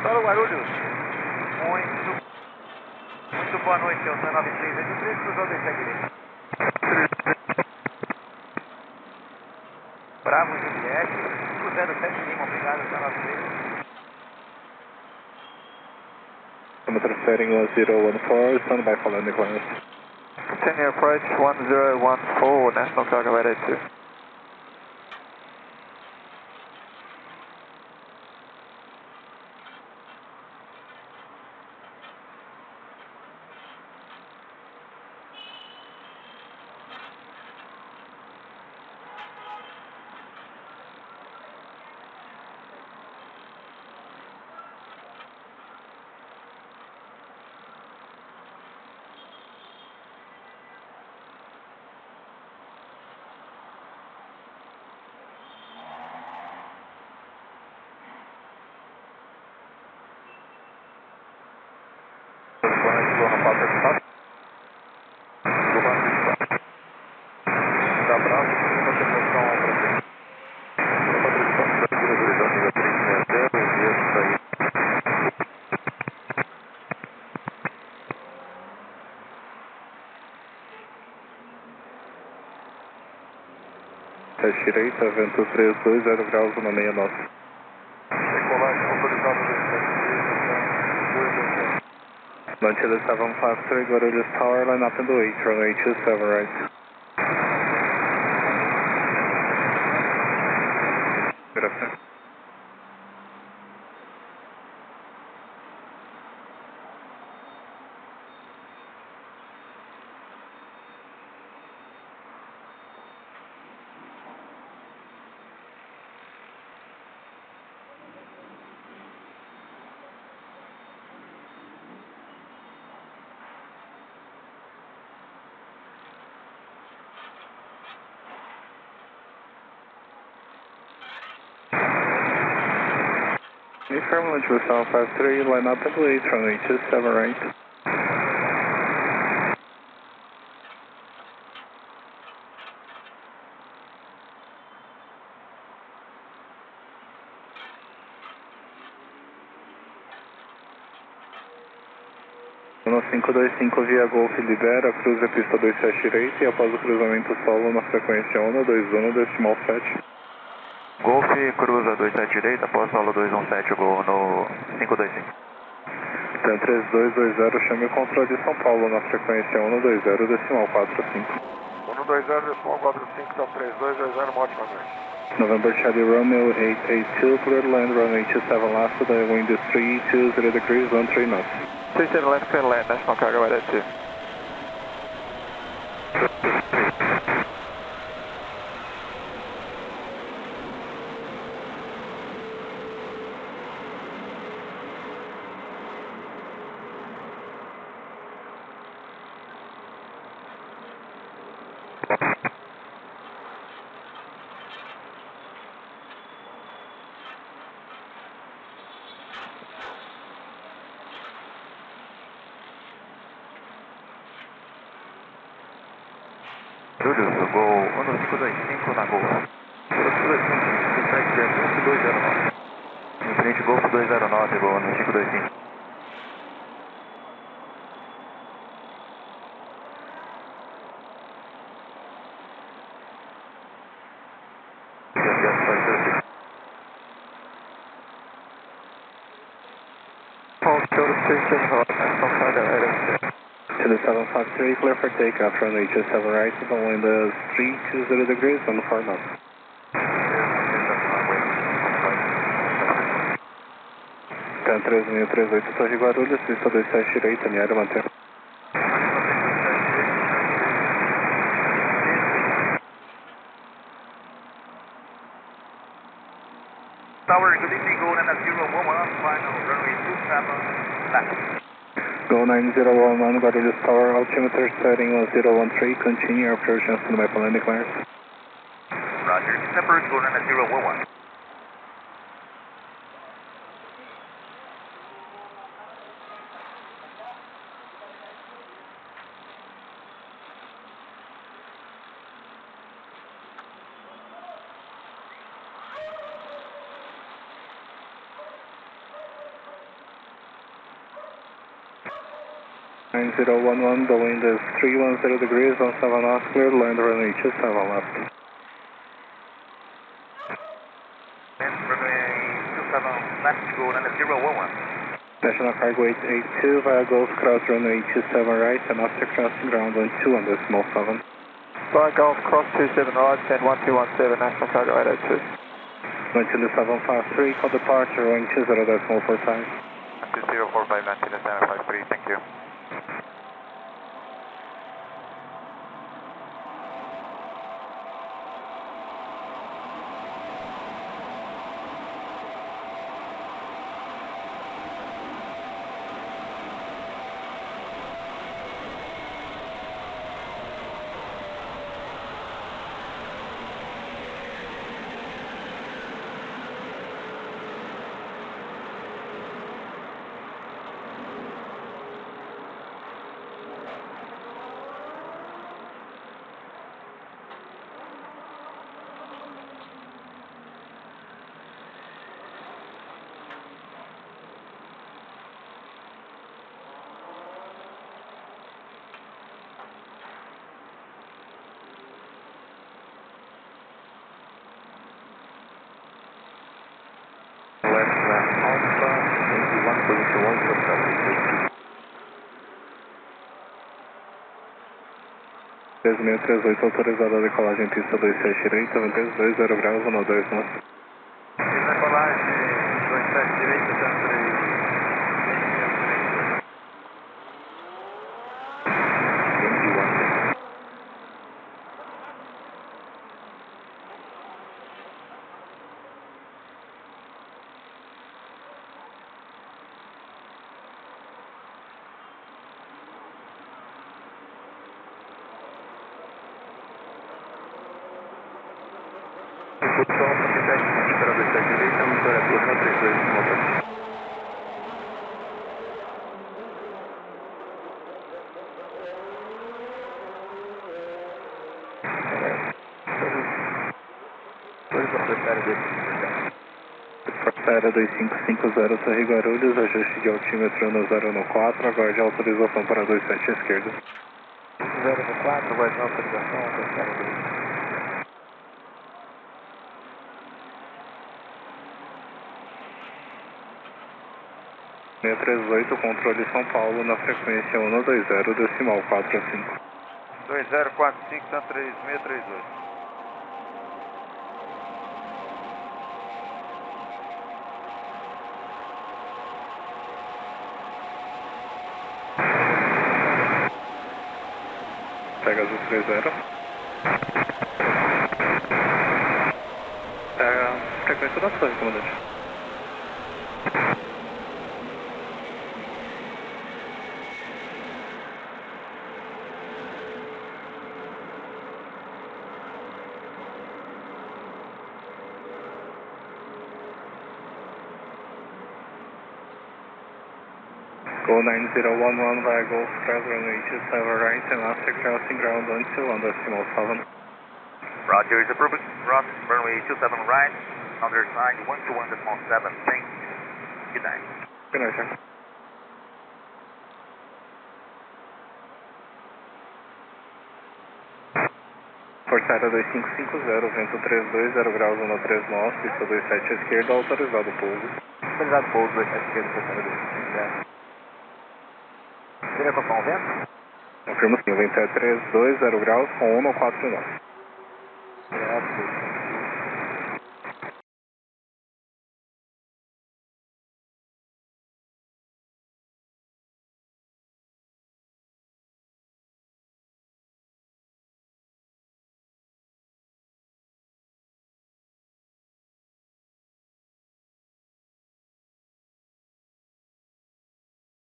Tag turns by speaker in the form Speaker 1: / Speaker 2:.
Speaker 1: Aeroporto De Guarulhos. Muito boa noite, eu sou 9383, cruzou deste à direita. Bravo, Juliette, 507 Lima, obrigado, sou 93.
Speaker 2: Setting 1014, standby for landing clearance.
Speaker 1: Continue approach 1014, National Cargo Radar 2.
Speaker 2: Teste direita, vento 320 graus, 16 knots.
Speaker 1: Decolagens autorizado do
Speaker 2: Manchester 753, Guarulhos Tower, line up in the 8, runway 27 right. Good afternoon. Affirm launch with 753, line up in the 8, runway 27 right. No 525 via Golf libera, cruza a pista 27 direita e após o cruzamento solo na frequência 121, decimal 7.
Speaker 1: Golf cruza 27 direita, após solo 217, vou no 525.
Speaker 2: Então 3220, chame o controle de São Paulo na frequência 120, decimal 45.
Speaker 1: 120, decimal 45, então 3220, uma ótima noite.
Speaker 2: November Charlie Romeo 882, clear land, runway 27 left, the wind is 320 degrees, 13 knots.
Speaker 1: 37 left, clear land, National Cargo Radar 2. Guarulhos, vou 1525 na Gol. 1525, frente Bermuda 209. Em frente Golfo 209, vou no 525.
Speaker 2: To the 753, clear for takeoff, runway 27 right, the wind is 320 degrees, 14 knots. Então 3638, Torre Guarulhos, pista 27 direita, minha área mantém.
Speaker 1: Tower, good evening, go on 011, final runway 27 left.
Speaker 2: Go 9011, Guarulhos Tower, altimeter setting 1013, continue your approach and stand by for landing clearance.
Speaker 1: Roger, December, go on 011.
Speaker 2: 9011, the wind is 310 degrees, 17 knots, clear, land runway 27 left.
Speaker 1: Runway 27 left, go runway 011.
Speaker 2: National Cargo 882 via Gulf, cross runway 27 right, and after crossing ground on 2 on decimal 7.
Speaker 1: Via Gulf, cross 27 right, send 1217, National Cargo 882.
Speaker 2: 192753, call departure, runway 20 decimal 45.
Speaker 1: 2045, 1953, thank you.
Speaker 2: Alfa, 638, autorizada a decolagem pista 27 direita, 20 graus, 12 knots.
Speaker 1: Decolagem 27 direita, Era 2550, Torre Guarulhos, ajuste de altímetro no 014, aguarde a autorização para 27 esquerda. 014, aguarde a autorização, 638, controle São Paulo, na frequência 120, decimal 45. 2045, tá 3638. Pega azul 30. Pega a frequência da torre, comandante. Go 9011 via Gulf, cross runway 27 right, and after crossing ground on 2 on decimal 7. Roger, is approved. Cross runway 27 right, underside 121.7. Thank you. Good night.
Speaker 2: Good night, sir. Forçada 2550, vento 320 graus, 13 nós, pista 27 esquerda, autorizado pouso.
Speaker 1: Autorizado pouso, 27 esquerda, forçada 2550. Seria confirmar o vento?
Speaker 2: Confirmo sim, o vento é 320 graus com 1 no 4 nós.